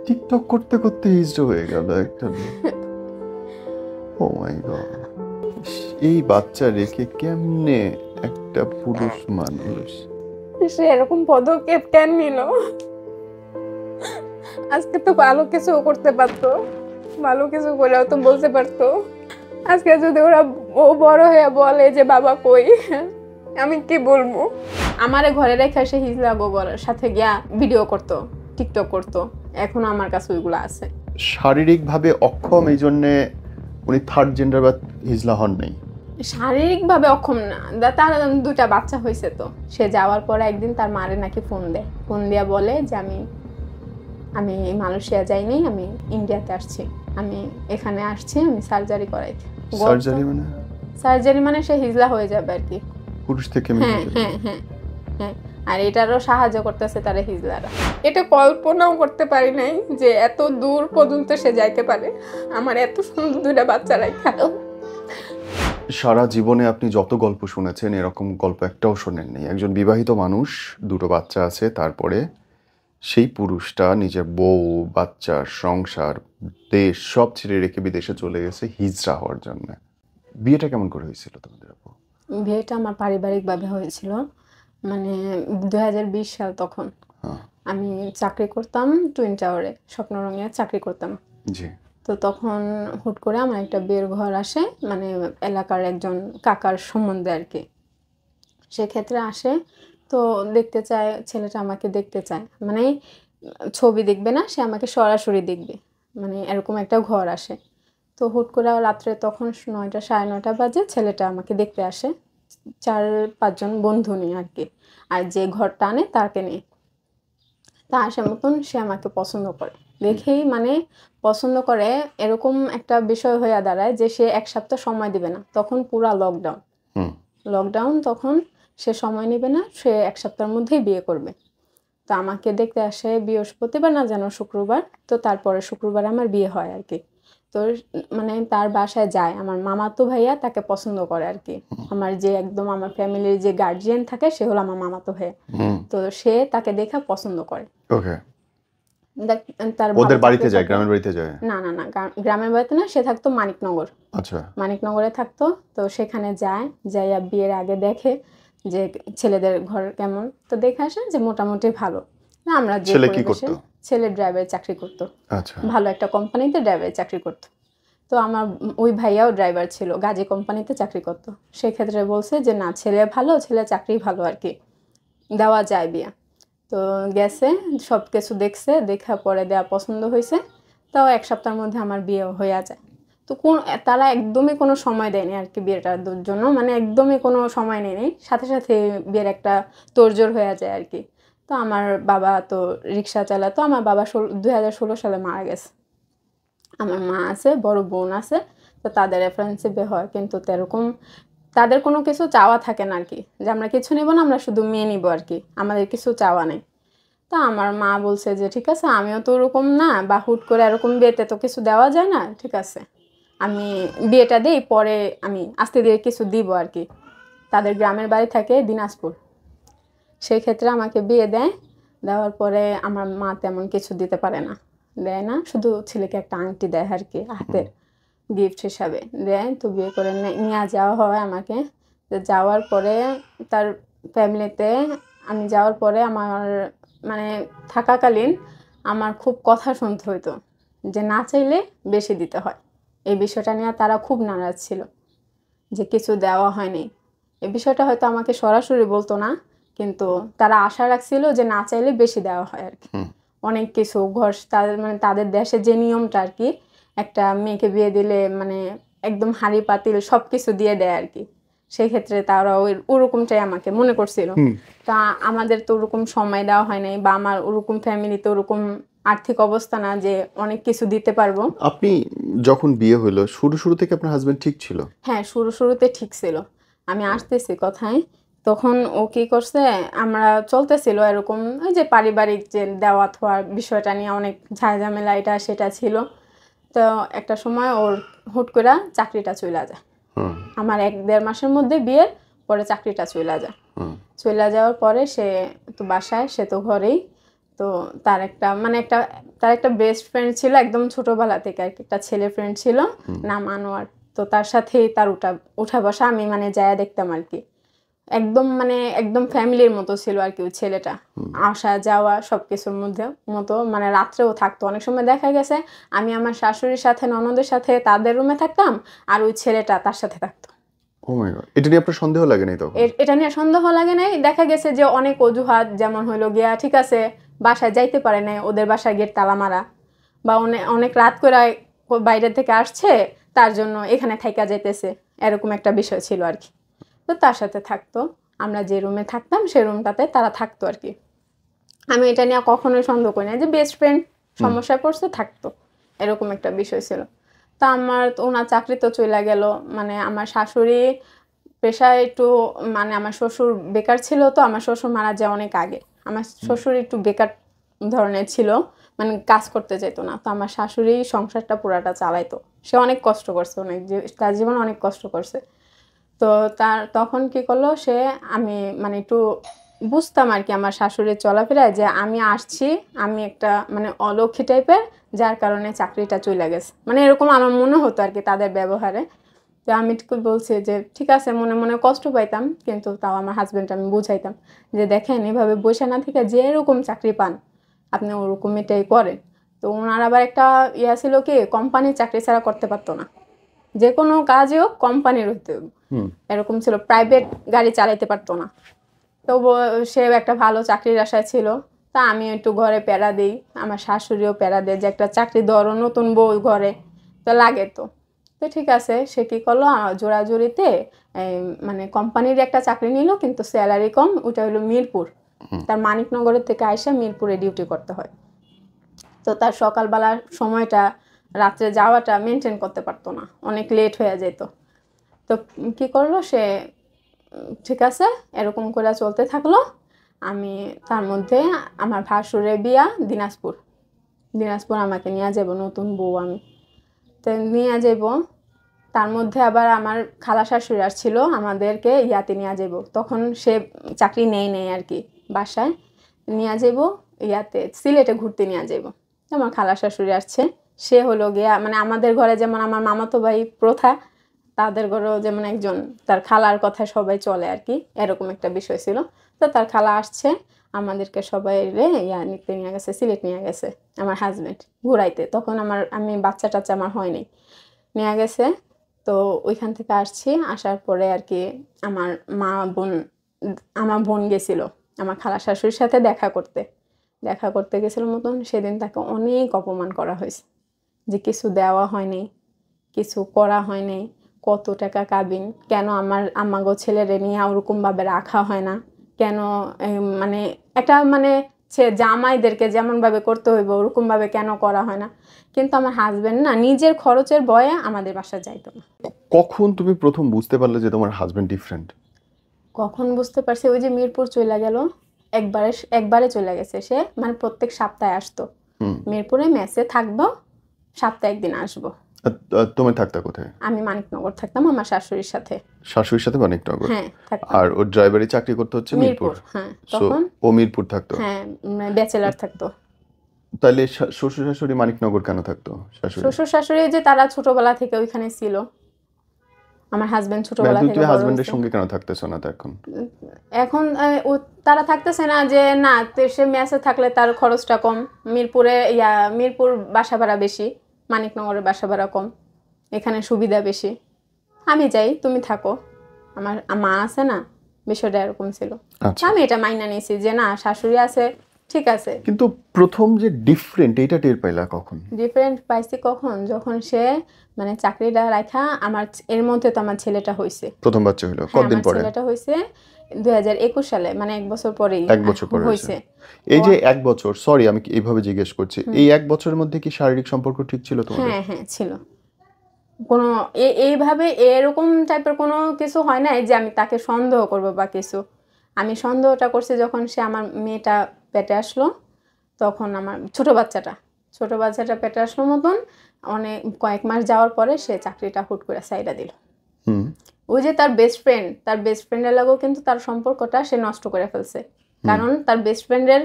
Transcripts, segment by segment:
TikTok করতে করতে হিজড়া হয়ে গেল একটা মেয়ে। ও মাই গড, এই বাচ্চা রেখে কেমনে একটা পুরুষ মানুষ সে এরকম পদক্ষেপ কেন নিল? আজকে তো ভালো কিছু করতে পারতো, ভালো কিছু করেও তো বলতে পারতো। আজকে যদি ও বড় হয়ে বলে যে বাবা কই, আমি কি বলবো? আমারে ঘরে রেখে সে হিজলা গোবর সাথে গিয়া ভিডিও করতো, টিকটক করতো। এখন আমার কাছে ওইগুলো আছে। শারীরিকভাবে অক্ষম, এই জন্যে উনি থার্ড জেন্ডার বা হিজলা হন নাই। শারীরিকভাবে অক্ষম না, তার দুটা বাচ্চা হয়েছে। তো সে যাওয়ার পরে একদিন তার মারে নাকি ফোন দেয়, ফোন দিয়া বলে যে আমি মালয়েশিয়া যাইনি, আমি ইন্ডিয়াতে আসছি, আমি এখানে আসছি, আমি সার্জারি করাইতে। সার্জারি মানে সে হিজলা হয়ে যাবে আর কি, পুরুষ থেকে। হ্যাঁ হ্যাঁ হ্যাঁ হ্যাঁ। আর এটারও সাহায্য করতেছে তারা হিজলারা। এটা কল্পনাও করতে পারি নাই যে এত দূর পর্যন্ত সে যাইতে পারে, আমার এত সুন্দর দুইটা বাচ্চা রাখা। সারা জীবনে আপনি যত গল্প শুনেছেন, এরকম গল্প একটাও শোনেননি। একজন বিবাহিত মানুষ, দুটো বাচ্চা আছে, তারপরে সেই পুরুষটা নিজের বউ, বাচ্চা, সংসার, দেশ সব ছেড়ে রেখে বিদেশে চলে গেছে হিজড়া হওয়ার জন্য। বিয়েটা কেমন করে হয়েছিল তোমাদের আপু? বিয়েটা আমার পারিবারিকভাবে হয়েছিল, মানে 2020 সাল। তখন আমি চাকরি করতাম টুইন টাওয়ারে, স্বপ্নরঙে চাকরি করতাম। জি। তো তখন হুট করে আমার একটা বিয়ের ঘর আসে, মানে এলাকার একজন কাকার সম্বন্ধে আর কি। সেক্ষেত্রে আসে, তো দেখতে চায়, ছেলেটা আমাকে দেখতে চায়, মানে ছবি দেখবে না, সে আমাকে সরাসরি দেখবে, মানে এরকম একটা ঘর আসে। তো হুট করে রাত্রে তখন 9টা 9:30 বাজে ছেলেটা আমাকে দেখতে আসে, 4-5 জন বন্ধু নিয়ে আর কি, আর যে ঘরটা আনে তাকে নিয়ে। তা আসে মতন সে আমাকে পছন্দ করে, দেখেই মানে পছন্দ করে, এরকম একটা বিষয় হয়ে দাঁড়ায় যে সে 1 সপ্তাহ সময় দিবে না। তখন পুরা লকডাউন, তখন সে সময় নেবে না, সে 1 সপ্তাহের মধ্যেই বিয়ে করবে। তো আমাকে দেখতে আসে বৃহস্পতিবার না যেন শুক্রবার, তো তারপরে শুক্রবার আমার বিয়ে হয় আর কি। তো মানে তার বাসায় যায়, আমার মামাতো ভাইয়া তাকে পছন্দ করে আর কি। আমার যে একদম আমার ফ্যামিলির যে গার্জিয়ান থাকে সে হলো আমার মামাতো ভাইয়া। তো সে তাকে দেখে পছন্দ করে। ওকে। তার ওদের বাড়িতে যায়, গ্রামের বাড়িতে যায়? না না না, গ্রামের বাড়িতে না, সে থাকতো মানিকনগর। আচ্ছা। মানিকনগরে থাকতো। তো সেখানে যায়, যাইয়া বিয়ের আগে দেখে যে ছেলেদের ঘর কেমন। তো দেখে আসে যে মোটামুটি ভালো। না, আমরা যে ছেলে কি পরিবেশে, করতো? ছেলে ড্রাইভারের চাকরি করতো, আচ্ছা। ভালো একটা কোম্পানিতে ড্রাইভারের চাকরি করতো। তো আমার ওই ভাইয়াও ড্রাইভার ছিল, গাজী কোম্পানিতে চাকরি করতো। সেক্ষেত্রে বলছে যে না, ছেলে ভালো, ছেলে চাকরি ভালো আর কি, দেওয়া যায় বিয়া। তো গেছে, সব কিছু দেখছে, দেখার পরে দেওয়া পছন্দ হয়েছে। তাও 1 সপ্তাহের মধ্যে আমার বিয়ে হয়ে যায়। তো তারা একদমই কোনো সময় দেয়নি আর কি বিয়েটার জন্য, মানে একদমই কোনো সময় নেয়নি, সাথে সাথে বিয়ের একটা তোড়জোড় হয়ে যায় আর কি। তো আমার বাবা তো রিক্সা চালাতো, আমার বাবা 2016 সালে মারা গেছে। আমার মা আছে, বড় বোন আছে, তো তাদের রেফারেন্সে বিয়ে হয়। কিন্তু এরকম তাদের কোনো কিছু চাওয়া থাকে না আর কি, যে আমরা কিছু নেব না, আমরা শুধু মেয়ে নিব আর কি, আমাদের কিছু চাওয়া নেই। তা আমার মা বলছে যে ঠিক আছে, আমিও তো ওরকম না, বা হুট করে এরকম বিয়েতে তো কিছু দেওয়া যায় না, ঠিক আছে আমি বিয়েটা দিই, পরে আমি আস্তে ধীরে কিছু দিব আর কি। তাদের গ্রামের বাড়ি থাকে দিনাজপুর। সেই ক্ষেত্রে আমাকে বিয়ে দেয়, দেওয়ার পরে আমার মা তেমন কিছু দিতে পারে না, দেয় না, শুধু ছেলেকে একটা আংটি দেয় আর কি, হাতের গিফট হিসাবে দেয়। তো বিয়ে করে নিয়ে যাওয়া হয় আমাকে। তো যাওয়ার পরে তার ফ্যামিলিতে আমি যাওয়ার পরে আমার মানে থাকাকালীন আমার খুব কথা শুনতে হইতো যে না চাইলে বেশি দিতে হয়। এই বিষয়টা নিয়ে তারা খুব নারাজ ছিল যে কিছু দেওয়া হয়নি। এই বিষয়টা হয়তো আমাকে সরাসরি বলতো না, কিন্তু তারা আশা রাখছিল যে না চাইলে বেশি দেওয়া হয় আর কি। অনেক কিছু ঘর, তাদের মানে তাদের দেশে যে নিয়মটা আর কি, একটা মেয়েকে বিয়ে দিলে মানে একদম হাঁড়ি পাতিল সব কিছু দিয়ে দেয় আর কি। সেই ক্ষেত্রে তারা ওরকমটাই আমাকে মনে করছিল। তা আমাদের তো ওরকম সময় দেওয়া হয় নাই, বা আমার ওরকম ফ্যামিলিতে ওরকম আর্থিক অবস্থা না যে অনেক কিছু দিতে পারবো। আপনি যখন বিয়ে হলো, শুরু থেকে আপনার হাজবেন্ড ঠিক ছিল? হ্যাঁ, শুরুতে ঠিক ছিল। আমি আসতেছি কথায়, তখন ও কি করছে, আমরা চলতেছিল এরকম ওই যে পারিবারিক যে দেওয়া থোয়ার বিষয়টা নিয়ে অনেক ঝামেলা, এটা সেটা ছিল। তো একটা সময় ওর হুট করে চাকরিটা চলে যায়। আমার 1-1.5 মাসের মধ্যে বিয়ের পরে চাকরিটা চলে যায়। চলে যাওয়ার পরে সে তো বাসায়, সে তো ঘরেই। তো তার একটা বেস্ট ফ্রেন্ড ছিল একদম ছোটবেলা থেকে আর কি, একটা ছেলে ফ্রেন্ড ছিল নাম আনোয়ার। তো তার সাথেই তার উঠা বসা আমি মানে যায়া দেখতাম আর কি। একদম ফ্যামিলির মতো ছিল আর কি ওই ছেলেটা, আসা যাওয়া সবকিছুর মতো মানে রাত্রেও থাকতো। অনেক সময় দেখা গেছে আমি আমার শাশুড়ির সাথে ননদের সাথে তাদের রুমে থাকতাম, আর ওই ছেলেটা তার সাথে থাকতো। ও মাই গড, এটা নিয়ে আপনার সন্দেহ লাগে নাই তখন? এটা নিয়ে সন্দেহ লাগে নাই। দেখা গেছে যে অনেক অজুহাত, যেমন হইলো গিয়া ঠিক আছে বাসায় যাইতে পারে নাই, ওদের বাসায় গেট তালা মারা, বা অনেক রাত করে বাইরে থেকে আসছে তার জন্য এখানে থাইকা যাইতেছে, এরকম একটা বিষয় ছিল আর কি। তো তার সাথে থাকতো, আমরা যে রুমে থাকতাম সেই রুমটাতে তারা থাকতো আর কি। আমি এটা নিয়ে কখনোই সন্দেহ করি না যে বেস্ট ফ্রেন্ড সমস্যায় পড়ছে থাকতো, এরকম একটা বিষয় ছিল। তা ওনার চাকরি তো চলে গেল, মানে আমার শাশুড়ি পেশায় একটু মানে আমার শ্বশুর বেকার ছিল, তো আমার শ্বশুর মারা যায় অনেক আগে। আমার শ্বশুর একটু বেকার ধরনের ছিল, মানে কাজ করতে যেত না। তো আমার শাশুড়ি সংসারটা পুরাটা চালাইতো। সে অনেক কষ্ট করছে, তার জীবনে অনেক কষ্ট করছে। তো তখন কি করলো সে, আমি মানে একটু বুঝতাম আর কি আমার শাশুড়ির চলাফেরায় যে আমি আসছি, আমি একটা মানে অলক্ষী টাইপের, যার কারণে চাকরিটা চলে গেছে, মানে এরকম আমার মনে হতো আর কি তাদের ব্যবহারে। তো আমি বলছি যে ঠিক আছে, মনে মনে কষ্ট পাইতাম, কিন্তু তাও আমার হাজবেন্ড আমি বুঝাইতাম যে দেখেন এভাবে বসে না থেকে যে এরকম চাকরি পান আপনি ওরকম এটাই করেন। তো ওনার আবার একটা ছিল কি, কোম্পানির চাকরি ছাড়া করতে পারতো না, যে কোনো কাজই হোক কোম্পানির হতে হবে, এরকম ছিল, প্রাইভেট গাড়ি চালাইতে পারতো না। তো সে একটা ভালো চাকরির আশায় ছিল। তা আমি একটু ঘরে প্যারা দিই, আমার শাশুড়িও প্যারা দেয় যে একটা চাকরি ধরো, নতুন বউ ঘরে তো লাগে। তো তো ঠিক আছে, সে কী করলো জোড়াজুড়িতে মানে কোম্পানির একটা চাকরি নিল, কিন্তু স্যালারি কম, ওটা হলো মিরপুর। তার মানিকনগরের থেকে আইসা মিরপুরে ডিউটি করতে হয়। তো তার সকালবেলার সময়টা রাত্রে যাওয়াটা মেনটেন করতে পারতো না, অনেক লেট হয়ে যেত। তো কী করলো সে, ঠিক আছে এরকম করে চলতে থাকলো। আমি তার মধ্যে আমার ভাসুরের বিয়া দিনাজপুর আমাকে নিয়ে যাব, নতুন বউ আমি, তো নিয়ে যাব। তার মধ্যে আবার আমার খালা শাশুড়ি আসছিল আমাদেরকে ইয়াতে নিয়ে যাব, তখন সে চাকরি নেই আর কি, বাসায় নিয়ে যাব, ইয়াতে সিলেটে ঘুরতে নিয়ে যাব। আমার খালা শাশুড়ি আসছে, সে হলো গিয়া মানে আমাদের ঘরে যেমন আমার মামাতো ভাই প্রথা, তাদের ঘরেও যেমন একজন তার খালার কথা সবাই চলে আর কি, এরকম একটা বিষয় ছিল। তো তার খালা আসছে, আমাদেরকে সবাই নিয়ে গেছে, সিলেট নিয়ে গেছে আমার হাজবেন্ড ঘুরাইতে। তখন আমি বাচ্চা টাচ্চা আমার হয়নি, নিয়ে গেছে। তো ওইখান থেকে আসছি, আসার পরে আর কি আমার আমার বোন গেছিল আমার খালা শাশুড়ির সাথে দেখা করতে গেছিল মতন। সেদিন তাকে অনেক অপমান করা হয়েছে, যে কিছু দেওয়া হয়নি, কিছু করা হয়নি, কত টাকা কাবিন, কেন আমার আম্মাগো ছেলেরে নিয়ে ওরকমভাবে রাখা হয় না, কেন মানে একটা মানে জামাইদেরকে যেমনভাবে করতে হইব ওরকমভাবে কেন করা হয় না। কিন্তু আমার হাজবেন্ড না নিজের খরচের ভয়ে আমাদের বাসা যাইতো না। কখন তুমি প্রথম বুঝতে পারলে যে তোমার হাজবেন্ড ডিফারেন্ট? কখন বুঝতে পারছি, ওই যে মিরপুর চলে গেল, একবারে চলে গেছে সে, মানে প্রত্যেক সপ্তাহে আসতো মিরপুরে, মেসে থাকবো, সপ্তাহে একদিন আসবো। তুমি থাকতা কোথায়? আমি মানিকনগর থাকতাম আমার শাশুড়ির সাথে। শাশুড়ির সাথে মানিকনগর? হ্যাঁ থাকতাম। আর ওর ড্রাইভারি চাকরি করতে হচ্ছে মিরপুর? হ্যাঁ So, তখন ও মিরপুর থাকতো? হ্যাঁ ব্যাচেলার থাকতো। তাহলে শ্বশুর শাশুড়ি মানিকনগর কেন থাকতো? শ্বশুর শাশুড়ি যে তারা ছোটবেলা থেকে ওইখানে ছিল, আমার হাজবেন্ড ছোটবেলা থেকে তুমি বড় হাজবেন্ডের হয়েছে। সঙ্গে কেন থাকতেছো না এখন? এখন তারা থাকতেছে না, যে না সে মেসে থাকলে তার খরচটা কম, মিরপুর বাসা ভাড়া বেশি, মানিকনগরের বাসা ভাড়া কম, এখানে সুবিধা বেশি, আমি যাই তুমি থাকো, আমার মা আছে না, বিষয়টা এরকম ছিল। আচ্ছা, আমি এটা মাইনা নিয়েছি যে না শাশুড়ি আছে ঠিক আছে। কিন্তু প্রথম যে ডিফারেন্ট এটা টের পাইলা কখন? ডিফারেন্ট পাইছি কখন, যখন সে মানে চাকরিটা রাখা, এর মধ্যে তো আমার ছেলেটা হয়েছে, প্রথম বাচ্চা হলো হ্যাঁ কতদিন আমার পরে? ছেলেটা হয়েছে 2021 সালে, মানে 1 বছর পরেই 1 বছর পরে হয়েছে। হয়েছে। এই যে 1 বছর, সরি আমি এইভাবে জিজ্ঞেস করছি, এই 1 বছরের মধ্যে কি শারীরিক সম্পর্ক ঠিক ছিল তোমাদের? হ্যাঁ ছিল, কোনো এইভাবে এরকম টাইপের কোনো কিছু হয় না যে আমি তাকে সন্দেহ করব বা কিছু। আমি সন্দেহটা করছি যখন সে আমার মেয়েটা পেটে আসলো, তখন আমার ছোট বাচ্চাটা পেটে আসলো মতন অনেক কয়েক মাস যাওয়ার পরে সে চাকরিটা হুট করে সাইডা দিল। ওই যে তার বেস্ট ফ্রেন্ডের লাগেও কিন্তু তার সম্পর্কটা সে নষ্ট করে ফেলছে, কারণ তার বেস্ট ফ্রেন্ডের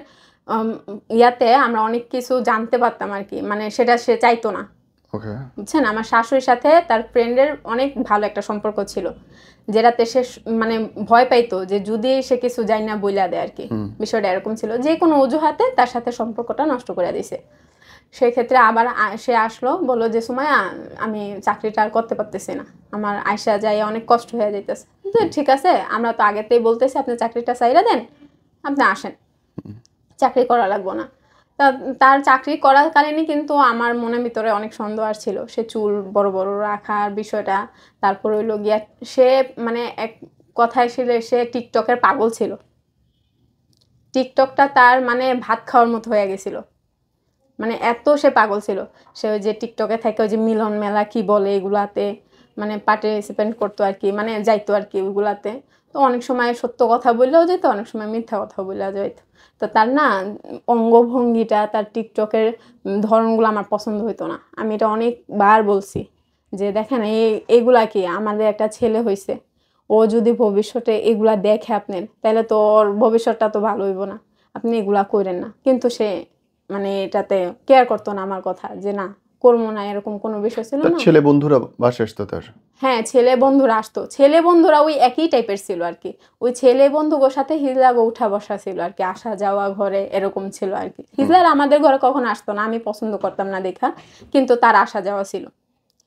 ইয়াতে আমরা অনেক কিছু জানতে পারতাম আর কি, মানে সেটা সে চাইতো না। ওকে। বুঝছেন, আমার শাশুড়ির সাথে তার ফ্রেন্ডের অনেক ভালো একটা সম্পর্ক ছিল, যেটাতে সে মানে ভয় পাইতো যে যদি সে কিছু জানি না বইলা দেয় আর কি। বিষয়টা এরকম ছিল, যে কোনো অজুহাতে তার সাথে সম্পর্কটা নষ্ট করে দিছে। সেই ক্ষেত্রে আবার সে আসলো, বললো যে সুমাইয়া আমি চাকরিটা আর করতে পারতেছি না, আমার আয়সা যাই অনেক কষ্ট হয়ে যাইতেছে। তো ঠিক আছে, আমরা তো আগেতেই বলতেছি আপনি চাকরিটা চাইরা দেন, আপনি আসেন, চাকরি করা লাগবো না। তার চাকরি করাকালীনই কিন্তু আমার মনের ভিতরে অনেক সন্দেহ আসছিল। সে চুল বড় বড় রাখার বিষয়টা, তারপর হইলো গিয়া সে মানে এক কথায় ছিল সে টিকটকের পাগল ছিল। টিকটকটা তার মানে ভাত খাওয়ার মতো হয়ে গেছিল, মানে এত সে পাগল ছিল। সে ওই যে টিকটকে থাকে ওই যে মিলন মেলা কি বলে এগুলাতে মানে পার্টিসিপেন্ট করতো আর কি, মানে যাইতো আর কি ওইগুলাতে। তো অনেক সময় সত্য কথা বললেও যেত, অনেক সময় মিথ্যা কথা বললেও যেত। তো তার না অঙ্গভঙ্গিটা, তার টিকটকের ধরনগুলো আমার পছন্দ হইতো না। আমি এটা অনেকবার বলছি যে দেখেন এইগুলা কি, আমাদের একটা ছেলে হয়েছে, ও যদি ভবিষ্যতে এগুলা দেখে আপনার, তাহলে তো ওর ভবিষ্যৎটা তো ভালো হইব না, আপনি এগুলা করেন না। কিন্তু সে মানে এটাতে কেয়ার করতো না আমার কথা, যে না করবো না, এরকম কোনো বিষয় ছিল তার না। ছেলে বন্ধুরা বাসায় আসতো তার? হ্যাঁ, ছেলে বন্ধুরা আসতো, ছেলে বন্ধুরা ওই একই টাইপের ছিল আর কি। ওই ছেলে বন্ধুগুলোর সাথে হিজলাগো উঠা বসা ছিল আর কি, আসা যাওয়া ঘরে এরকম ছিল আর কি। হিজলার আমাদের ঘরে কখনো আসতো না, আমি পছন্দ করতাম না দেখা, কিন্তু তার আসা যাওয়া ছিল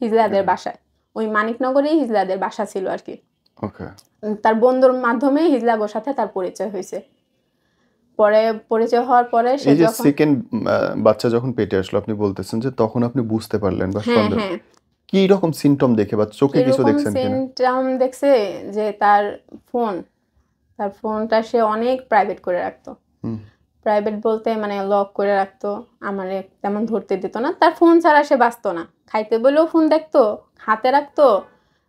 হিজলাদের বাসায়। ওই মানিকনগরেই হিজলাদের বাসা ছিল আর কি। ওকে। তার বন্ধুর মাধ্যমে হিজলাগোর সাথে তার পরিচয় হয়েছে। পরে পরিচয় হওয়ার পরে সে এই যে যখন সেকেন্ড বাচ্চা যখন পেটে আসলো, আপনি বলতেছেন যে তখন আপনি বুঝতে পারলেন বা হ্যাঁ সন্দেহ, হ্যাঁ কি রকম সিমটম দেখে বা চোখে কিছু এরকম দেখছেন কিনা? সিমটম দেখছে যে তার ফোনটা সে অনেক প্রাইভেট করে রাখতো। হুম। প্রাইভেট বলতে মানে লক করে রাখতো, আমারে তেমন ধরতে দিত না। তার ফোন ছাড়া সে বাঁচতো না, খাইতে বলেও ফোন দেখতো, হাতে রাখতো,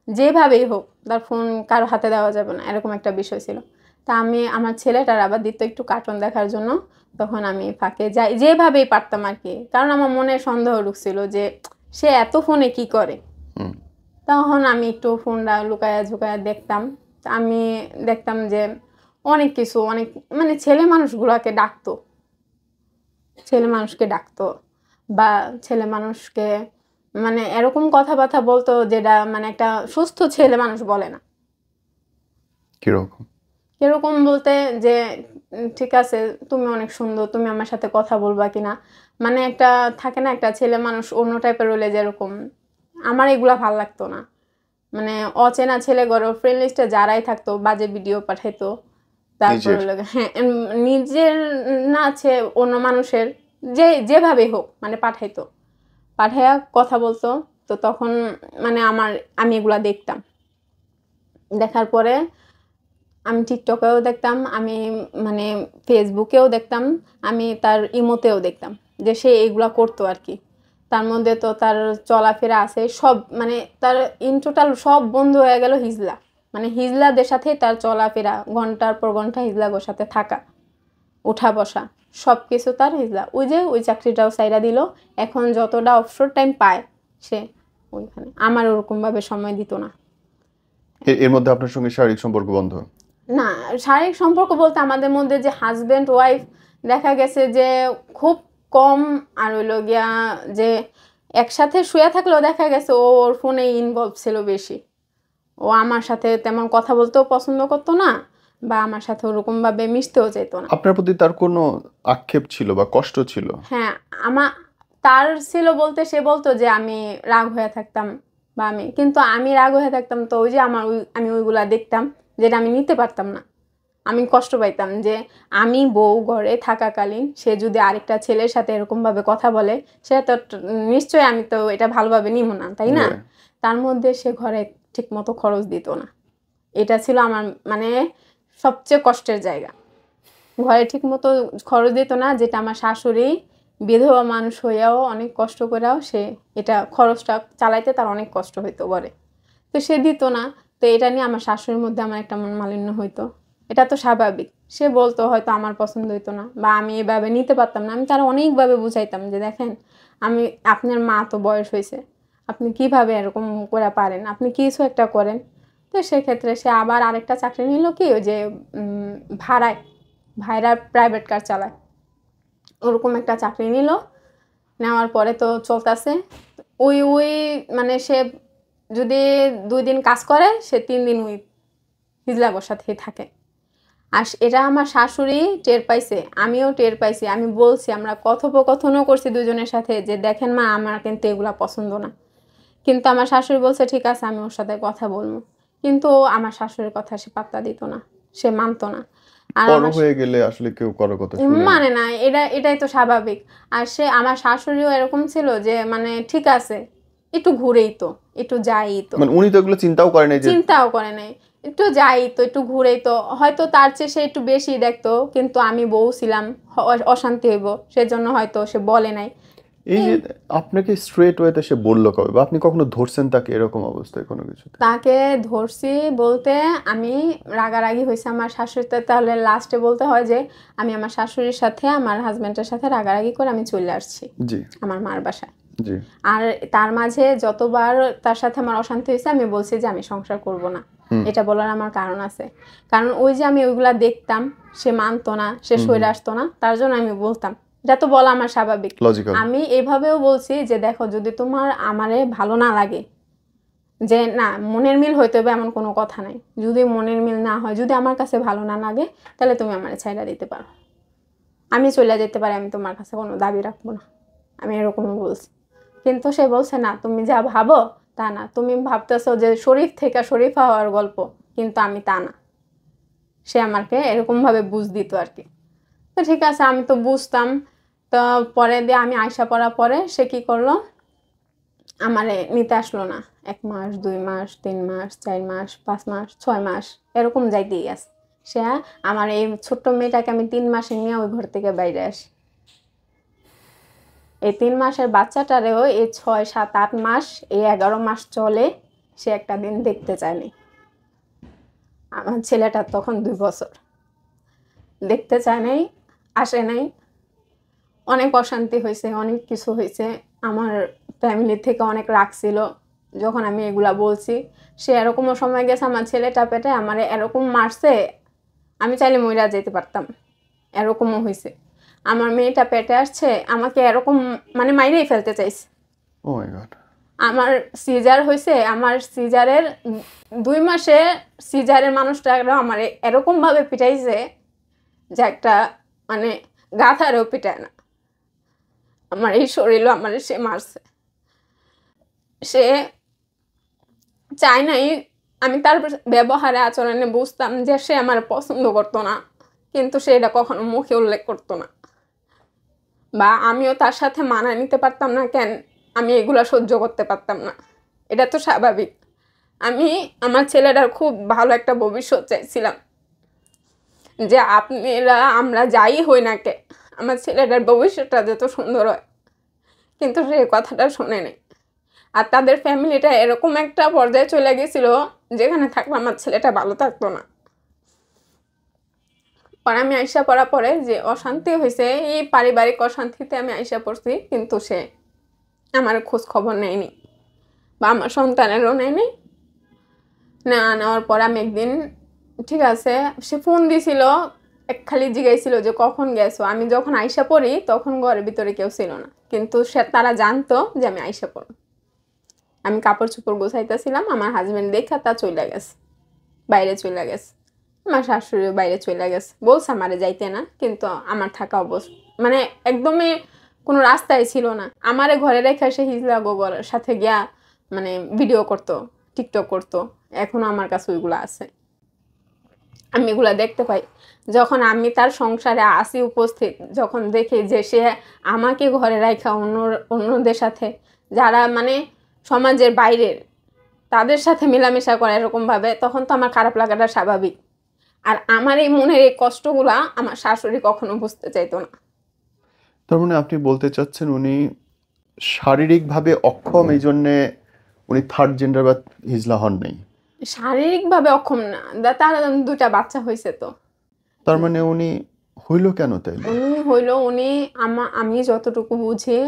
যেভাবেই হোক তার ফোন কারো হাতে দেওয়া যাবে না, এরকম একটা বিষয় ছিল। তা আমি আমার ছেলেটার আবার দিত একটু কার্টুন দেখার জন্য, তখন আমি ফাঁকে যাই যেভাবেই পারতাম আর কি, কারণ আমার মনে সন্দেহ ঢুকছিল যে সে এত ফোনে কি করে। হুম। তখন আমি একটু ফোনটা লুকায়া ঝুকায়া দেখতাম। তা আমি দেখতাম যে অনেক কিছু, অনেক মানে ছেলে মানুষগুলোকে ডাকতো, ছেলে মানুষকে ডাকতো, বা ছেলে মানুষকে মানে এরকম কথাবার্তা বলতো যেটা মানে একটা সুস্থ ছেলে মানুষ বলে না। কিরকম? কিরকম বলতে যে ঠিক আছে তুমি অনেক সুন্দর, তুমি আমার সাথে কথা বলবা কিনা, মানে একটা থাকে না একটা ছেলে মানুষ অন্য টাইপের হলে যেরকম, আমার এগুলা ভাল লাগতো না। মানে অচেনা ছেলে ঘরে ফ্রেন্ড লিস্টে যারাই থাকতো বাজে ভিডিও পাঠাইতো, তারপর নিজের? হলো হ্যাঁ নিজের না আছে অন্য মানুষের, যেভাবে হোক মানে পাঠাইতো, পাঠাইয়া কথা বলতো। তো তখন মানে আমি এগুলা দেখতাম, দেখার পরে আমি টিকটকেও দেখতাম, আমি মানে ফেসবুকেও দেখতাম, আমি তার ইমোতেও দেখতাম যে সে এগুলা করতো আর কি। তার মধ্যে তো তার চলাফেরা আছে সব, মানে তার ইন টোটাল সব বন্ধু হয়ে গেল হিজলা, মানে হিজলাদের সাথে তার চলাফেরা, ঘন্টার পর ঘন্টা হিজলাগোর সাথে থাকা, উঠা বসা, সব কিছু তার হিজলা। ওই যে ওই চাকরিটাও সাইরা দিল, এখন যতটা অবসর টাইম পায় সে ওইখানে, আমার ওরকমভাবে সময় দিত না। এর মধ্যে আপনার সঙ্গে শারীরিক সম্পর্ক বন্ধ? না, শারীরিক সম্পর্ক বলতে আমাদের মধ্যে যে হাজব্যান্ড ওয়াইফ দেখা গেছে যে খুব কম, আর হইলো গিয়া যে একসাথে শুয়ে থাকলেও দেখা গেছে ও ওর ফোনে ইনভলভ ছিল বেশি। ও আমার সাথে তেমন কথা বলতেও পছন্দ করতো না, বা আমার সাথে ওরকমভাবে মিশতেও যেত না। আপনার প্রতি তার কোনো আক্ষেপ ছিল বা কষ্ট ছিল? হ্যাঁ, তার ছিল বলতে সে বলতো যে আমি রাগ হয়ে থাকতাম, বা কিন্তু আমি রাগ হয়ে থাকতাম তো ওই যে আমি ওইগুলা দেখতাম যেটা আমি নিতে পারতাম না। আমি কষ্ট পাইতাম যে আমি বউ ঘরে থাকাকালীন সে যদি আরেকটা ছেলের সাথে এরকমভাবে কথা বলে, সে তো নিশ্চয়ই আমি তো এটা ভালোভাবে নিব না, তাই না? Right. তার মধ্যে সে ঘরে ঠিক মতো খরচ দিত না, এটা ছিল আমার মানে সবচেয়ে কষ্টের জায়গা। ঘরে ঠিক মতো খরচ দিত না, যেটা আমার শাশুড়ি বিধবা মানুষ হইয়াও অনেক কষ্ট করেও সে এটা খরচটা চালাইতে তার অনেক কষ্ট হইতো ঘরে, তো সে দিত না। তো এটা নিয়ে আমার শাশুড়ির মধ্যে আমার একটা মন মালিন্য হইতো, এটা তো স্বাভাবিক। সে বলতো হয়তো আমার পছন্দ হইতো না, বা আমি এভাবে নিতে পারতাম না। আমি তার অনেকভাবে বুঝাইতাম যে দেখেন আপনার মা তো বয়স হয়েছে, আপনি কিভাবে এরকম করে পারেন, আপনি কিছু একটা করেন। তো সেক্ষেত্রে সে আবার আরেকটা চাকরি নিল কি, ওই যে ভাড়ায় ভাইরা প্রাইভেট কার চালায়, ওরকম একটা চাকরি নিল, নেওয়ার পরে তো চলতেছে। ওই ওই মানে সে যদি 2 দিন কাজ করে, সে 3 দিন ওই হিজলাগোর সাথেই থাকে। আর এটা আমার শাশুড়ি টের পাইছে, আমিও টের পাইছি। আমি বলছি, আমরা কথোপকথনও করছি দুজনের সাথে যে দেখেন মা, আমার কিন্তু এগুলা পছন্দ না। কিন্তু আমার শাশুড়ি বলছে ঠিক আছে, আমি ওর সাথে কথা বলবো। কিন্তু আমার শাশুড়ির কথা সে পাত্তা দিত না, সে মানতো না। আর বড় আমার হয়ে গেলে আসলে কেউ কারো কথা শুনে না। মানে না, এটাই তো স্বাভাবিক। আর সে আমার শাশুড়িও এরকম ছিল যে মানে ঠিক আছে, একটু ঘুরেই তো, একটু যাই তো, মানে উনি তো এগুলো চিন্তাও করেন নাই যে চিন্তাও করে নাই, একটু যাই তো, একটু ঘুরেই তো। হয়তো তার চেয়ে সে একটু বেশি দেখতো, কিন্তু আমি বউ ছিলাম, অশান্তি হইব সেজন্য হয়তো সে বলে নাই। এই যে আপনাকে স্ট্রেট ওয়েতে সে বললো কবে, বা আপনি কখনো ধরছেন তাকে এরকম অবস্থায় কোনো কিছুতে? তাকে ধরছি বলতে আমি রাগারাগি হয়েছে আমার শাশুড়িতে, তাহলে লাস্টে বলতে হয় যে আমি আমার শাশুড়ির সাথে আমার হাজব্যান্ডের সাথে রাগারাগি করে আমি চলে আসছি জি আমার মার বাসায়। জি। আর তার মাঝে যতবার তার সাথে আমার অশান্তি হয়েছে, আমি বলছি যে আমি সংসার করব না। এটা বলার আমার কারণ আছে, কারণ ওই যে আমি ওইগুলা দেখতাম, সে মানতো না, সে সইরে আসতো না, তার জন্য আমি বলতাম। এটা তো বলা আমার স্বাভাবিক। লজিক্যাল। আমি এইভাবেও বলছি যে দেখো, যদি তোমার আমারে ভালো না লাগে, যে না মনের মিল হইতে হবে এমন কোনো কথা নাই। যদি মনের মিল না হয়, যদি আমার কাছে ভালো না লাগে, তাহলে তুমি আমারে ছাইড়া দিতে পারো, আমি চলে যেতে পারি, আমি তোমার কাছে কোনো দাবি রাখবো না। আমি এরকমই বলছি। কিন্তু সে বলছে না, তুমি যা ভাবো তা না, তুমি ভাবতেছো যে শরীফ থেকে শরীফা হওয়ার গল্প, কিন্তু আমি তা না। সে আমাকে এরকমভাবে বুঝ দিত আর কি। তো ঠিক আছে, আমি তো বুঝতাম। তো পরে দিয়ে আমি আয়সা পড়ার পরে সে কি করলো, আমারে নিতে আসলো না। 1 মাস, 2 মাস, 3 মাস, 4 মাস, 5 মাস, 6 মাস এরকম যাইতেই আছে। সে আমার এই ছোট্ট মেয়েটাকে আমি 3 মাসে নিয়ে ওই ঘর থেকে বাইরে আসি। এই 3 মাসের বাচ্চাটারেও এই 6, 7, 8 মাস, এই 11 মাস চলে, সে একটা দিন দেখতে চায়নি। আমার ছেলেটা তখন 2 বছর, দেখতে চায় নাই, আসে নাই। অনেক অশান্তি হয়েছে, অনেক কিছু হয়েছে। আমার ফ্যামিলি থেকে অনেক রাগ ছিল যখন আমি এগুলা বলছি। সে এরকমও সময় গেছে, আমার ছেলেটা পেটে আমার এরকম মারছে, আমি চাইলে মইরা যেতে পারতাম, এরকমও হয়েছে। আমার মেয়েটা পেটে আসছে, আমাকে এরকম মানে মাইরেই ফেলতে চাইছে। ও মাই গড। আমার সিজার হয়েছে, আমার সিজারের 2 মাসে সিজারের মানুষটা আমার এরকম ভাবে পিটাইছে যে একটা মানে গাধারেও পিটায় না। আমার এই শরীরও আমার সে মারছে। সে চায় নাই, আমি তার ব্যবহারে আচরণে বুঝতাম যে সে আমার পছন্দ করতো না, কিন্তু সে এটা কখনো মুখে উল্লেখ করতো না। বা আমিও তার সাথে মানায় নিতে পারতাম না। কেন আমি এগুলা সহ্য করতে পারতাম না? এটা তো স্বাভাবিক। আমি আমার ছেলেটার খুব ভালো একটা ভবিষ্যৎ চাইছিলাম, যে আপনারা আমরা যাই হই না কে, আমার ছেলেটার ভবিষ্যৎটা যত সুন্দর হয়। কিন্তু সে কথাটা শোনে নেই। আর তাদের ফ্যামিলিটা এরকম একটা পর্যায়ে চলে গেছিল যেখানে থাকলে আমার ছেলেটা ভালো থাকতো না। পরে আমি আইসা পড়ার পরে যে অশান্তি হয়েছে, এই পারিবারিক অশান্তিতে আমি আইসা পড়ছি, কিন্তু সে আমার খোঁজ খবর নেয়নি বা আমার সন্তানেরও নেয়নি। না নেওয়ার পর আমি একদিন, ঠিক আছে, সে ফোন দিছিল, খালি জিগাইছিল যে কখন গেছো। আমি যখন আইসা পড়ি তখন ঘরের ভিতরে কেউ ছিল না, কিন্তু তারা জানতো যে আমি আইসা পড়ব। আমি কাপড় চোপড় গোছাইতেছিলাম, আমার হাজবেন্ড দেখা তা চলে গেছে, বাইরে চলে গেছে। আমার শাশুড়িও বাইরে চলে গেছে, বলছে আমারে যাইতে না, কিন্তু আমার থাকা অবস্থা মানে একদমই কোনো রাস্তায় ছিল না। আমারে ঘরে রেখে সে হিজলা গোবরের সাথে গিয়া মানে ভিডিও করতো, টিকটক করতো। এখনো আমার কাছে ওইগুলো আছে, আমি এগুলা দেখতে পাই। যখন আমি তার সংসারে আসি উপস্থিত, যখন দেখি যে সে আমাকে ঘরে রাখা অন্যদের সাথে, যারা মানে সমাজের বাইরের, তাদের সাথে মেলামেশা করে এরকমভাবে, তখন তো আমার খারাপ লাগাটা স্বাভাবিক। আর আমার এই মনের এই কষ্টগুলা আমার শাশুড়ি কখনো বুঝতে চাইতো না। তার মানে আপনি বলতে চাচ্ছেন উনি শারীরিকভাবে অক্ষম, এই জন্যে উনি থার্ড জেন্ডার বা হিজলা হন নাই? শারীরিকভাবে অক্ষম না, তার 2টা বাচ্চা হয়েছে তো। তার মানে উনি হইল কেন তাইলে? উনি আমি যতটুকু বুঝি,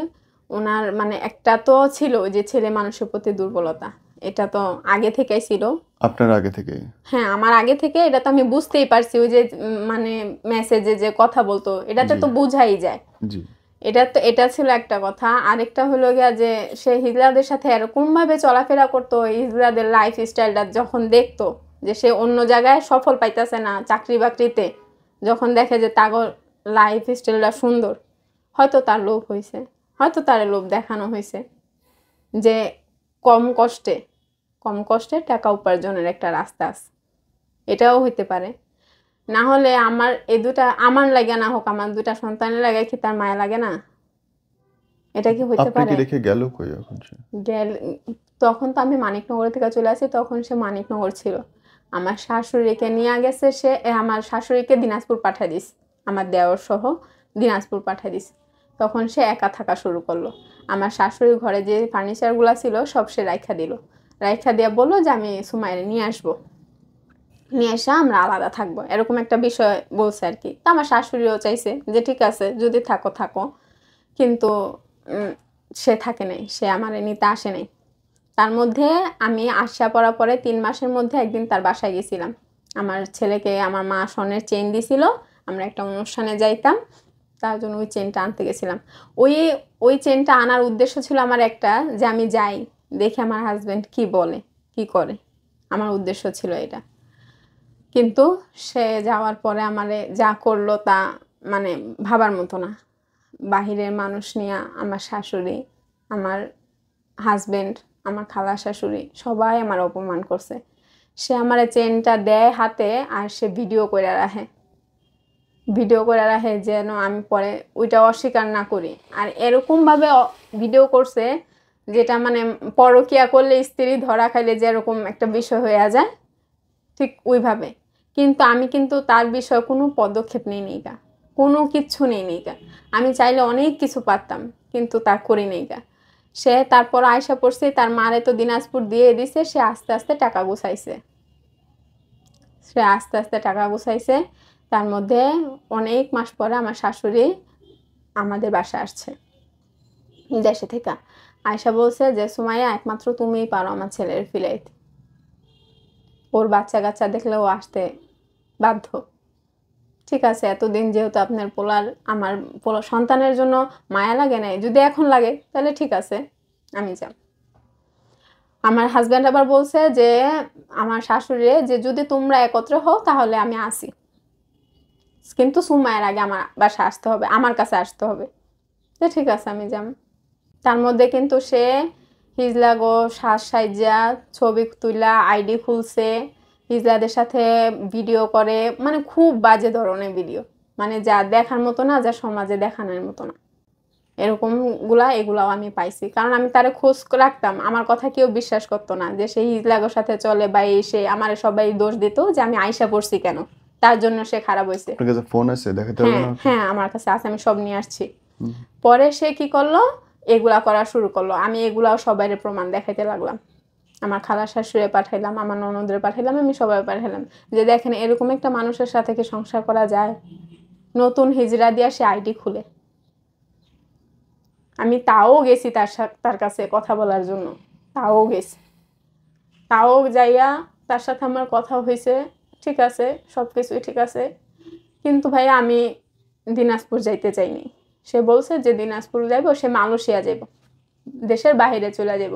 ওনার মানে একটা তো ছিল যে ছেলে মানুষের প্রতি দুর্বলতা, এটা তো আগে থেকেই ছিল। আপনার আগে থেকে? হ্যাঁ, আমার আগে থেকে এটা তো আমি বুঝতেই পারছি। ওই যে মানে মেসেজে যে কথা বলতো, এটাতে জি। তো বুঝাই যায়। জি। এটা ছিল একটা কথা। আরেকটা হলো গিয়া যে সে হিজড়াদের সাথে এরকমভাবে চলাফেরা করতো, হিজড়াদের লাইফ স্টাইলটা যখন দেখতো যে সে অন্য জায়গায় সফল পাইতেছে না চাকরি বাকরিতে, যখন দেখে যে তাগর লাইফ স্টাইলটা সুন্দর, হয়তো তার লোভ হয়েছে, হয়তো তার লোভ দেখানো হয়েছে যে কম কষ্টে টাকা উপার্জনের একটা রাস্তা আছে। এটাও হইতে পারে। না হলে আমার এই দুটা আমার লাগে না হোক, আমার দুটা সন্তানের লাগে কি তার মায়া লাগে না? এটা কি হইতে আপনাকে পারে? রেখে গেল কই এখন সে? গেল তখন তো আমি মানিকনগর থেকে চলে আসি, তখন সে মানিকনগর ছিল। আমার শাশুড়িকে নিয়ে গেছে সে, আমার শাশুড়িকে দিনাজপুর পাঠিয়ে দিস, আমার দেওর সহ দিনাজপুর পাঠিয়ে দিস। তখন সে একা থাকা শুরু করলো। আমার শাশুড়ির ঘরে যে ফার্নিচারগুলো ছিল সব সে রাইখা দিল। রাইখা দিয়া বললো যে আমি সুমাইরে নিয়ে আসবো, নিয়ে এসে আমরা আলাদা থাকবো, এরকম একটা বিষয় বলছে আর কি। তা আমার শাশুড়িও চাইছে যে ঠিক আছে যদি থাকো থাকো, কিন্তু সে থাকে নাই, সে আমার নিতে আসে নাই। তার মধ্যে আমি আসা পড়া পরে 3 মাসের মধ্যে একদিন তার বাসায় গেছিলাম। আমার ছেলেকে আমার মা স্বর্ণের চেইন দিছিল, আমরা একটা অনুষ্ঠানে যাইতাম, তার জন্য ওই চেনটা আনতে গেছিলাম। ওই ওই চেনটা আনার উদ্দেশ্য ছিল আমার একটা, যে আমি যাই দেখি আমার হাজব্যান্ড কি বলে কি করে, আমার উদ্দেশ্য ছিল এটা। কিন্তু সে যাওয়ার পরে আমারে যা করলো তা মানে ভাবার মতো না। বাহিরের মানুষ নিয়ে আমার শাশুড়ি, আমার হাজবেন্ড, আমার খালা শাশুড়ি সবাই আমার অপমান করছে। সে আমার চেনটা দেয় হাতে আর সে ভিডিও করে রাখে যেন আমি পরে ওইটা অস্বীকার না করি। আর এরকমভাবে ভিডিও করছে যেটা মানে পরকিয়া করলে স্ত্রী ধরা খাইলে যেরকম একটা বিষয় হয়ে যায়, ঠিক ওইভাবে। কিন্তু আমি কিন্তু তার বিষয়ে কোনো পদক্ষেপ নিই গা, কোনো কিচ্ছু নেই গা। আমি চাইলে অনেক কিছু পারতাম, কিন্তু তা করি নেই গা। সে তারপর আয়সা পড়ছে, তার মারে তো দিনাজপুর দিয়ে দিছে, সে আস্তে আস্তে টাকা গুছাইছে। তার মধ্যে অনেক মাস পরে আমার শাশুড়ি আমাদের বাসায় আসছে দেশে থেকে। আয়সা বলছে যে সুমাইয়া একমাত্র তুমিই পারো আমার ছেলের ফিলাইতে, ওর বাচ্চা কাচ্চা দেখলে ও আসতে বাধ্য। ঠিক আছে, এতদিন যেহেতু আপনার আমার সন্তানের জন্য মায়া লাগে নাই, যদি এখন লাগে তাহলে ঠিক আছে আমি যাব। আমার হাজব্যান্ড আবার বলছে যে আমার শাশুড়ি যে যদি তোমরা একত্র হও তাহলে আমি আসি, কিন্তু সুমায়ের আগে আমার বাসা আসতে হবে, আমার কাছে আসতে হবে। তো ঠিক আছে আমি যাব। তার মধ্যে কিন্তু সে হিজলা শ্বাস সাইজা ছবি তুলা আইডি খুলছে, হিজলাদের সাথে ভিডিও করে, মানে খুব বাজে ধরনের ভিডিও, মানে যা দেখার মতো না, যা সমাজে দেখানোর মতো না। এগুলাও আমি পাইছি, কারণ আমি তারে খোঁজ রাখতাম। আমার কথা কেউ বিশ্বাস করতো না যে সে হিজলাগোর সাথে চলে, বা সে আমার সবাই দোষ দিত যে আমি আইসা পড়ছি কেন, তার জন্য সে খারাপ হয়েছে। আপনার কাছে ফোন আছে, দেখাতে হ্যাঁ পারবেন আমাকে? হ্যাঁ আমার কাছে আছে, আমি সব নিয়ে আসছি। পরে সে কি করলো, এগুলা করা শুরু করলো। আমি এগুলাও সবাই প্রমাণ দেখাইতে লাগলাম, আমার খালা শাশুড়ি পাঠাইলাম, আমার ননদের পাঠাইলাম, আমি সবাই পাঠাইলাম যে দেখেন এরকম একটা মানুষের সাথে কি সংসার করা যায়। নতুন হিজড়া দিয়া সে আইডি খুলে, আমি তাও গেছি তার কাছে কথা বলার জন্য, তাও যাইয়া তার সাথে আমার কথা হয়েছে, ঠিক আছে সব কিছুই ঠিক আছে। কিন্তু ভাই আমি দিনাজপুর যাইতে চাইনি। সে বলছে যে দিনাজপুর যাইব, সে মালয়েশিয়া যাইব, দেশের বাইরে চলে যাব।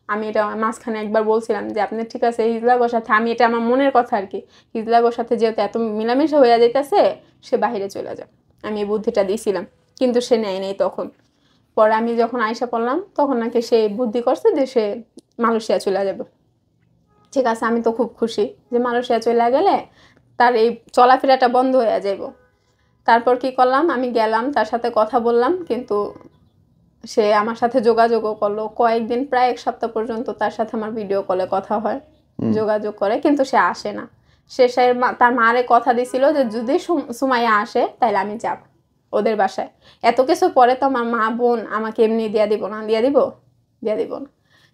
আমি এটা মাঝখানে একবার বলছিলাম যে আপনি ঠিক আছে হিজলাগোর সাথে, আমি এটা আমার মনের কথা আর কি, হিজলাগোর সাথে যেহেতু এত মিলামেশা হয়ে যাইতেছে সে বাইরে চলে যাও, আমি এই বুদ্ধিটা দিয়েছিলাম, কিন্তু সে নেয় নেই তখন। পরে আমি যখন আয়সা পড়লাম তখন নাকি সে বুদ্ধি করছে যে সে মালয়েশিয়া চলে যাবে। ঠিক আছে, আমি তো খুব খুশি যে মালয়েশিয়া চলে গেলে তার এই চলাফেরাটা বন্ধ হয়ে যাইব। তারপর কি করলাম, আমি গেলাম তার সাথে কথা বললাম, কিন্তু সে আমার সাথে যোগাযোগও করলো কয়েকদিন, প্রায় 1 সপ্তাহ পর্যন্ত তার সাথে আমার ভিডিও কলে কথা হয়, যোগাযোগ করে, কিন্তু সে আসে না। সে তার মারে কথা দিছিল যে যদি সুমাইয়া আসে তাহলে আমি যাব ওদের বাসায়। এত কিছু পরে তো আমার মা বোন আমাকে এমনি দিয়া দিব না, দিয়া দিব না।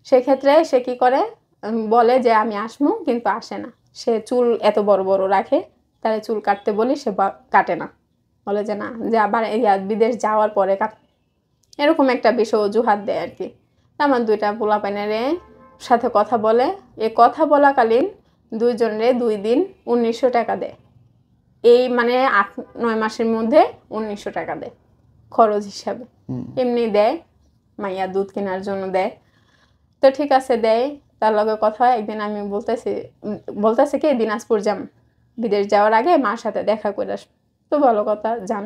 সেক্ষেত্রে সে কি করে, বলে যে আমি আসবো, কিন্তু আসে না। সে চুল এত বড় বড় রাখে, তাহলে চুল কাটতে বলি সে কাটে না, বলে যে না, যে আবার বিদেশ যাওয়ার পরে কাট, এরকম একটা বিষয় অজুহাত দেয় আর কি। আমার 2টা পোলাপাইনের সাথে কথা বলে, এ কথা বলাকালীন দুইজনরে 2 দিন 1900 টাকা দেয়। এই মানে 8-9 মাসের মধ্যে 1900 টাকা দেয় খরচ হিসাবে। এমনি দেয়, মাইয়া দুধ কেনার জন্য দেয়। তো ঠিক আছে দেয়, তার লগে কথা হয়। একদিন আমি বলতেছি কি দিনাজপুর যাম, বিদেশ যাওয়ার আগে মার সাথে দেখা করে আস। তো ভালো কথা, যান।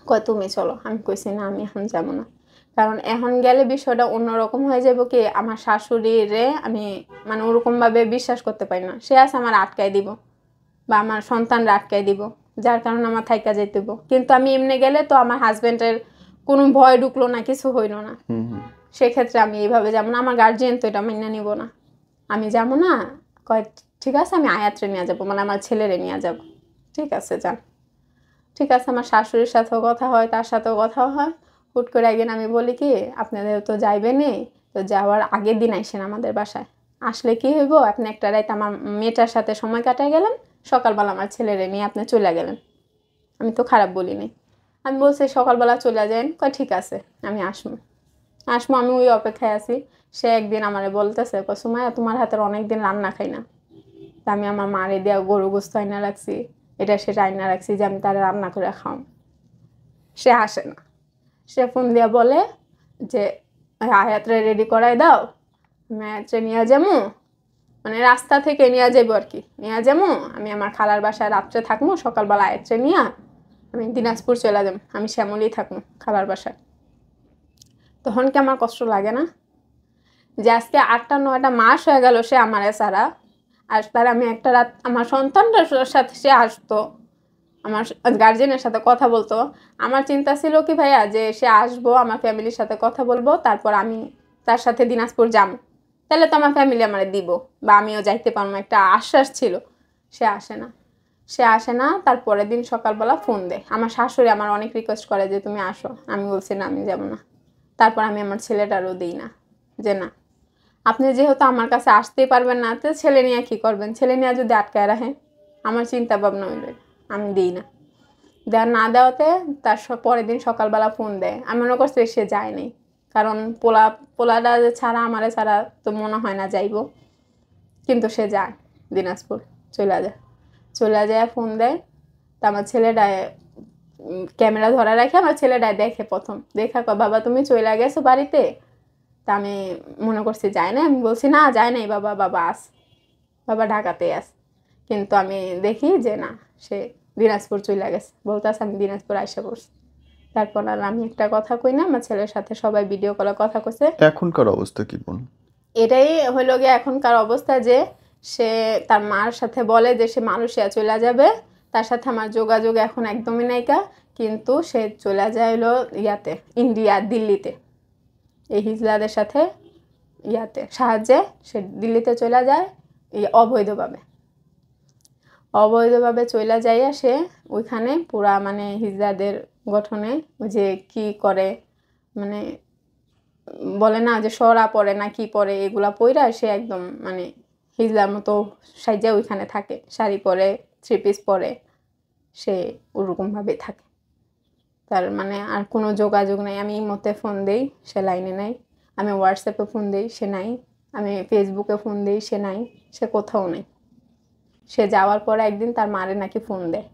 কয় তুমি চলো। আমি কইছি না, আমি এখন যাবো না, কারণ এখন গেলে বিষয়টা অন্যরকম হয়ে যাবো। কি আমার শাশুড়িরে আমি মানে ওরকমভাবে বিশ্বাস করতে পারি না। সে আছে আমার আটকাই দিব বা আমার সন্তানরা আটকাই দিব, যার কারণে আমার থাইকা যেতে হইব। কিন্তু আমি এমনি গেলে তো আমার হাজবেন্ডের কোনো ভয় ঢুকলো না, কিছু হইলো না। সেক্ষেত্রে আমি এইভাবে যাবো না, আমার গার্জিয়ান তো এটা মেনে নিব না। আমি যাবো না। কয় ঠিক আছে, আমি আয়াত্রে নিয়ে যাবো, মানে আমার ছেলেরে নিয়ে যাব। ঠিক আছে যান। ঠিক আছে, আমার শাশুড়ির সাথেও কথা হয়, তার সাথেও কথা হয়। হুট করে একদিন আমি বলি কি আপনাদের তো যাইবেনি, তো যাওয়ার আগের দিন আইসেন আমাদের বাসায়। আসলে কি হইব, আপনি একটা রাত আমার মেয়েটার সাথে সময় কাটায় গেলেন, সকালবেলা আমার ছেলেরে নিয়ে আপনি চলে গেলেন। আমি তো খারাপ বলিনি। আমি বলছি সকালবেলা চলে যান। কয় ঠিক আছে, আমি আসবো। আমি ওই অপেক্ষায় আছি। সে একদিন আমারে বলতেছে, সুমাইয়া তোমার হাতের অনেক দিন রান্না খাই না। তা আমি আমার মারে দেওয়া গরু গোস্ত আইনা রাখছি, এটা সেটা আইনা রাখছি যে আমি তারা রান্না করে খাও। সে আসে না। সে ফোন দিয়া বলে যে আয়াতরে রেডি করাই দাও, আমি আয়াতরে নিয়ে যাবো, মানে রাস্তা থেকে নিয়ে যাবো আর কি, নিয়ে যাবো। আমি আমার খালার বাসায় রাত্রে থাকবো, সকালবেলা আয়াতরে নিয়ে আমি দিনাজপুর চলে যাবো, আমি শ্যামলেই থাকবো খালার বাসায়। তখন কি আমার কষ্ট লাগে না যে আজকে 8-9 মাস হয়ে গেল সে আমারে ছাড়া। আর তার আমি একটা রাত আমার সন্তানটার সাথে সে আসতো, আমার গার্জেনের সাথে কথা বলতো। আমার চিন্তা ছিল কি ভাইয়া যে সে আসবো, আমার ফ্যামিলির সাথে কথা বলবো, তারপর আমি তার সাথে দিনাজপুর যাম, তাহলে তো আমার ফ্যামিলি আমারে দিব বা আমিও যাইতে পারবো, একটা আশ্বাস ছিল। সে আসে না। তার পরের দিন সকালবেলা ফোন দেয়। আমার শাশুড়ি আমার অনেক রিকোয়েস্ট করে যে তুমি আসো। আমি বলছি না, আমি যাবো না। তারপর আমি আমার ছেলেটারও দিই না, যে না আপনি যেহেতু আমার কাছে আসতেই পারবেন না, তো ছেলে নিয়ে কী করবেন? ছেলে নিয়ে যদি আটকায় রাখেন, আমার চিন্তা ভাবনা হইলে আমি দিই না। না দেওয়াতে তার পরের দিন সকালবেলা ফোন দেয়। আমি মনে করছি সে যায় নাই, কারণ পোলাটা ছাড়া আমারে ছাড়া তো মনে হয় না যাইব। কিন্তু সে যায় দিনাজপুর, চলে যায় ফোন দেয়। তা আমার ছেলেটায় ক্যামেরা ধরা রাখে, আমার ছেলেটায় দেখে, প্রথম দেখা কয় বাবা তুমি চলে গেছো বাড়িতে। তা আমি মনে করছি যায় না। আমি বলছি না যায় নাই বাবা, বাবা ঢাকাতেই আস। কিন্তু আমি দেখি যে না, সে দিনাজপুর চলে গেছে। বলতেছে আমি দিনাজপুর আইসা পড়ছি। তারপর আর আমি একটা কথা কই না। আমার ছেলের সাথে সবাই ভিডিও কলে কথা কইছে। এখনকার অবস্থা কি বোন? এটাই হইল গিয়ে এখনকার অবস্থা, যে সে তার মার সাথে বলে যে সে মালয়েশিয়া চলে যাবে। তার সাথে আমার যোগাযোগ এখন একদমই নাইকা। কিন্তু সে চলে যায় হলো ইয়াতে, ইন্ডিয়া, দিল্লিতে। এই হিজলাদের সাথে সাহায্যে সে দিল্লিতে চলে যায় অবৈধভাবে চলে যাইয়া সে ওইখানে পুরা মানে হিজলাদের গঠনে যে কি করে, মানে বলে না যে সরা পরে না কি পরে, এগুলা পইরা সে একদম মানে হিজলার মতো সাইজা ওইখানে থাকে। শাড়ি পরে, 3 পিস পরে, সে ওরকমভাবে থাকে। তার মানে আর কোনো যোগাযোগ নাই। আমি ইমোতে ফোন দেই, সে লাইনে নাই। আমি হোয়াটসঅ্যাপে ফোন দেই, সে নাই। আমি ফেসবুকে ফোন দেই, সে নাই। সে কোথাও নেই। সে যাওয়ার পরে একদিন তার মারে নাকি ফোন দেয়।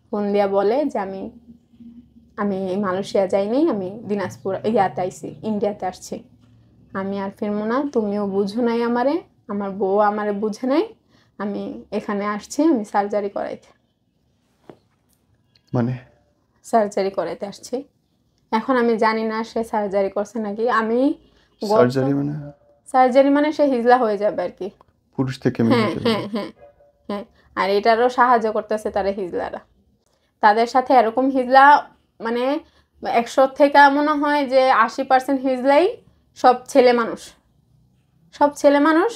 ফোন দিয়া বলে যে আমি মালয়েশিয়া যাইনি, আমি দিনাজপুর ইয়াতে আইছি, ইন্ডিয়াতে আসছি। আমি আর ফিরবো না, তুমিও বুঝো নাই আমারে, আমার বউ আমারে বুঝে নাই। আমি এখানে আসছি, আমি সার্জারি করাইতে আসছি। এখন আমি জানি না সে সার্জারি করছে নাকি। আমি সার্জারি মানে সে হিজলা হয়ে যাবে আর কি, পুরুষ থেকে হ্যাঁ হ্যাঁ হ্যাঁ হ্যাঁ। আর এটারও সাহায্য করতেছে তারা হিজলারা। তাদের সাথে এরকম হিজলা মানে 100 থেকে মনে হয় যে 80% হিজলাই সব ছেলে মানুষ,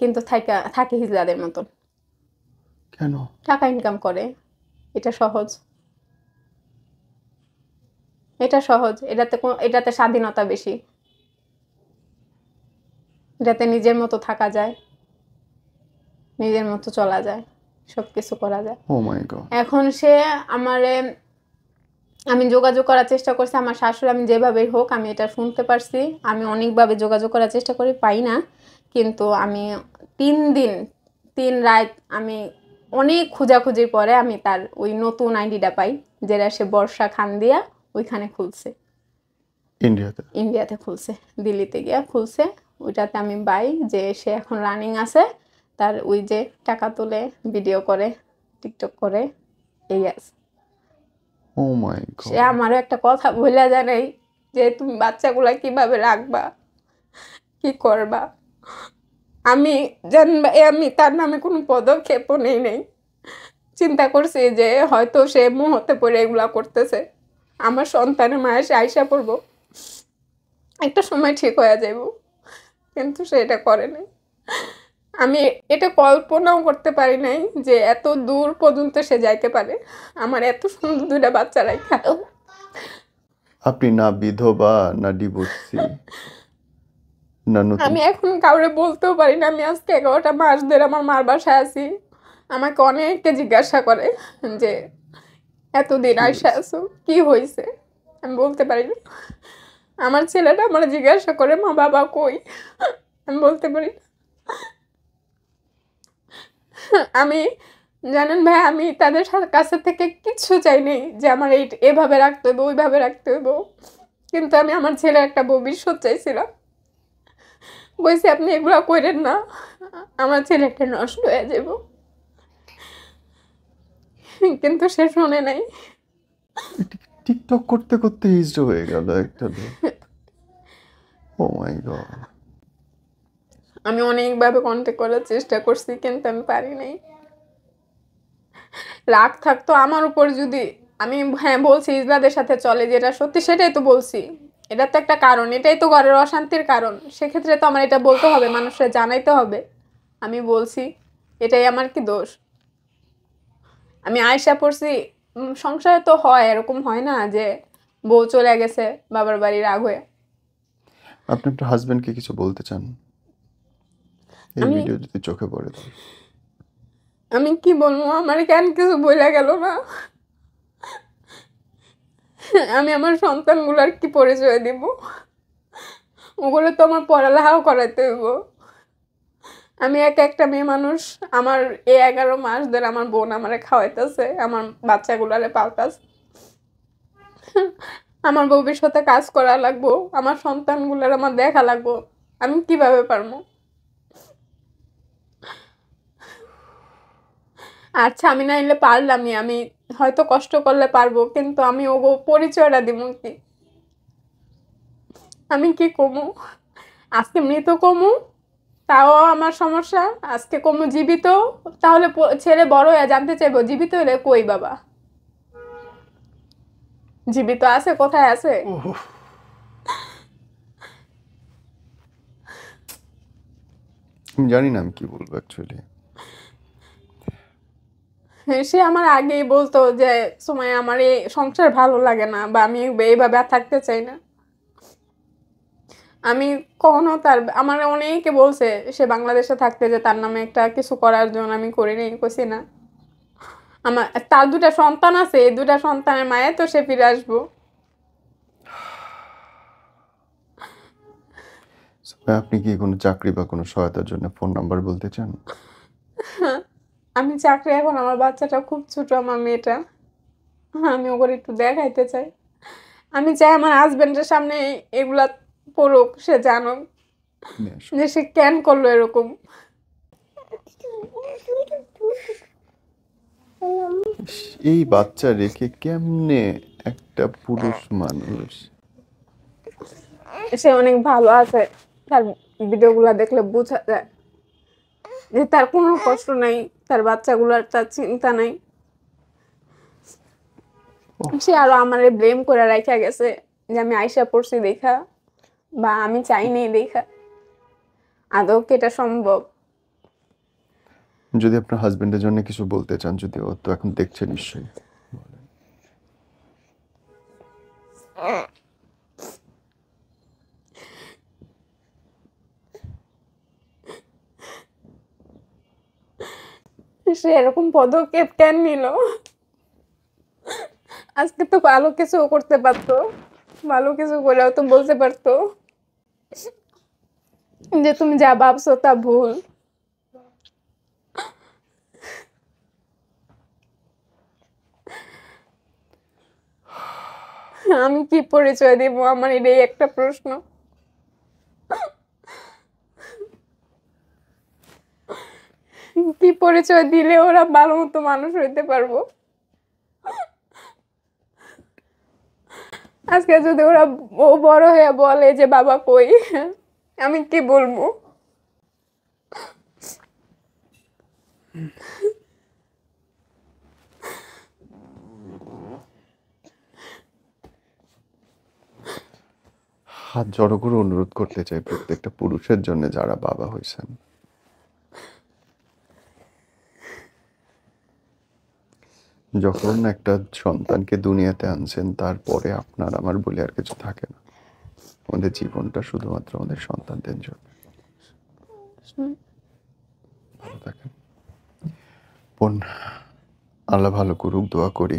কিন্তু থাকে হিজলাদের মতন। কেন? টাকা ইনকাম করে। এটা সহজ, এটাতে স্বাধীনতা বেশি, এটাতে নিজের মতো থাকা যায়, নিজের মতো চলা যায়, সবকিছু করা যায়। ও মাই গড। এখন সে আমি যোগাযোগ করার চেষ্টা করছি, আমার শাশুড়ি, আমি যেভাবেই হোক আমি এটা শুনতে পারছি। আমি অনেকভাবে যোগাযোগ করার চেষ্টা করি, পাই না। কিন্তু আমি 3 দিন রাত আমি অনেক খোঁজাখুঁজির পরে আমি তার ওই নতুন আইডিটা পাই, যেটা সে বর্ষা খান দিয়া ওইখানে খুলছে, ইন্ডিয়াতে খুলছে, দিল্লিতে গিয়া খুলছে। ওইটাতে আমি পাই যে সে এখন রানিং আছে, তার ওই যে টাকা তুলে ভিডিও করে, টিকটক করে, এই আছে। ও মাই সে গড। আমারও একটা কথা বলে জানাই যে তুমি বাচ্চাগুলা কিভাবে রাখবা, কি করবা। আমি জানবা আমি তার নামে কোনো পদক্ষেপও নেই নাই। চিন্তা করছি যে হয়তো সে মুহূর্তে পড়ে এগুলা করতেছে, আমার সন্তানের মায়ের সে আইসা পড়বো, একটা সময় ঠিক হয়ে যাইব, কিন্তু সে এটা করে নাই। আমি এটা কল্পনাও করতে পারি নাই যে এত দূর পর্যন্ত সে যাইতে পারে, আমার এত সুন্দর দুইটা বাচ্চা রাখা। আপনি না বিধবা না ডিভোর্সি না নতুন? আমি এখন কাউরে বলতেও পারি না। আমি আজকে 11টা মাস ধরে আমার মার বাসায় আছি। আমাকে অনেকে জিজ্ঞাসা করে যে এতদিন আইসা আছো, কি হয়েছে, আমি বলতে পারি না। আমার ছেলেটা আমার জিজ্ঞাসা করে মা বাবা কই, আমি বলতে পারি না। আমি জানেন ভাই, আমি তাদের কাছে থেকে কিছু চাইনি যে আমার এভাবে রাখতে হইব, ওইভাবে রাখতে হইব, কিন্তু আমি আমার ছেলের একটা ভবিষ্যৎ চাইছিলাম। বলছি আপনি এগুলা করেন না, আমার ছেলেটা নষ্ট হয়ে যাব, কিন্তু সে শোনে নাই। টিকটক করতে করতে হিজড় হয়ে গেল একটা লোক। ও মাই গড। আমি অনেকভাবে কন্ট্যাক্ট করার চেষ্টা করছি, কিন্তু আমি পারি নাই। রাগ থাকতো আমার উপর যদি, আমি হ্যাঁ বলছি ইজলাদের সাথে চলে, যেটা সত্যি সেটাই তো বলছি, এটা তো একটা কারণ, এটাই তো ঘরের অশান্তির কারণ, সেক্ষেত্রে তো আমার এটা বলতে হবে, মানুষের জানাইতে হবে। আমি বলছি, এটাই আমার কি দোষ? আমি আয়সা পড়ছি, সংসারে তো হয়, এরকম হয় না যে বউ চলে গেছে বাবার বাড়ি রাগ হয়ে। আপনি আপনার হাজবেন্ডকে কিছু বলতে চান? এই আমি ভিডিও যদি চোখে পড়ে তো আমি কি বলবো, আমার কেন কিছু বইলা গেল না? আমি আমার সন্তানগুলার কি পরিচয় দিব? ওগুলো তো আমার পড়ালেখাও করাইতে হইব। আমি একটা মেয়ে মানুষ, আমার এই 11 মাস ধরে আমার বোন আমারে খাওয়াইতেছে, আমার বাচ্চাগুলারে পালতাছে, আমার ভবিষ্যতে কাজ করা লাগবো, আমার সন্তানগুলার আমার দেখা লাগবো, আমি কিভাবে পারবো? আচ্ছা আমি না এলে পারলামই, আমি হয়তো কষ্ট করলে পারবো, কিন্তু আমি ওগো পরিচয়টা দিব কি? আমি কি কমু? আজকে মৃত কমু তাও আমার সমস্যা, আজকে কমু জীবিত, তাহলে ছেলে বড় হয়ে জানতে চাইবো জীবিত হলে কই বাবা, জীবিত আছে, কোথায় আছে? আমি জানি না আমি কি বলবো অ্যাকচুয়ালি। সে আমার আগেই বলতো যে সময় আমার এই সংসার ভালো লাগে না, বা আমি এইভাবে আর থাকতে চাই না। আমি কখনো আমার অনেকে বলছে সে বাংলাদেশে থাকতে, যে তার নামে একটা কিছু করার জন্য, আমি করিনি, কইছি না। আমার তার 2টা সন্তান আছে, এই 2টা সন্তানের মায়ে তো সে ফিরে আসবো। আপনি কি কোনো চাকরি বা কোনো সহায়তার জন্য ফোন নাম্বার বলতে চান? আমি চাকরি, এখন আমার বাচ্চাটা খুব ছোট, আমার মেয়েটা, আমি ওকে একটু দেখাইতে চাই। আমি চাই আমার হাজবেন্ডের সামনে এগুলা পড়ুক, সে জানুক যে সে কেন করলো এরকম। এই বাচ্চা রেখে কেমনে একটা পুরুষ মানুষ? সে অনেক ভালো আছে, তার ভিডিওগুলো দেখলে বোঝা যায় যে তার কোনো কষ্ট নাই, তার বাচ্চাগুলার তার চিন্তা নাই। সে আরো আমারে ব্লেম করে রাখা গেছে যে আমি আইসা পড়ছি দেখা, বা আমি চাইনি দেখা। আদৌ কি এটা সম্ভব? যদি আপনার হাজবেন্ডের জন্য কিছু বলতে চান, যদি ও তো এখন দেখছে নিশ্চয়ই। সে এরকম পদক্ষেপ কেন নিল? আজকে তো ভালো কিছু করতে পারতো, ভালো কিছু করেও তো বলতে পারতো যে তুমি যা ভাবছো তা ভুল। আমি কি পরিচয় দিব, আমার এটাই একটা প্রশ্ন। কি পরিচয় দিলে ওরা ভালো মতো মানুষ হইতে পারবো? আজকে যদি ওরা ও বড় হয়ে বলে যে বাবা কই, আমি কি বলবো? হাত জড়ো করে অনুরোধ করতে চাই প্রত্যেকটা পুরুষের জন্য যারা বাবা হয়েছেন, যখন একটা সন্তানকে দুনিয়াতে আনছেন তারপরে আপনার আমার বলে আর কিছু থাকে না। আমাদের জীবনটা শুধুমাত্র আমাদের সন্তানদের জন্য। ভালো থাকেন বোন, আল্লাহ ভালো করুক, দোয়া করি।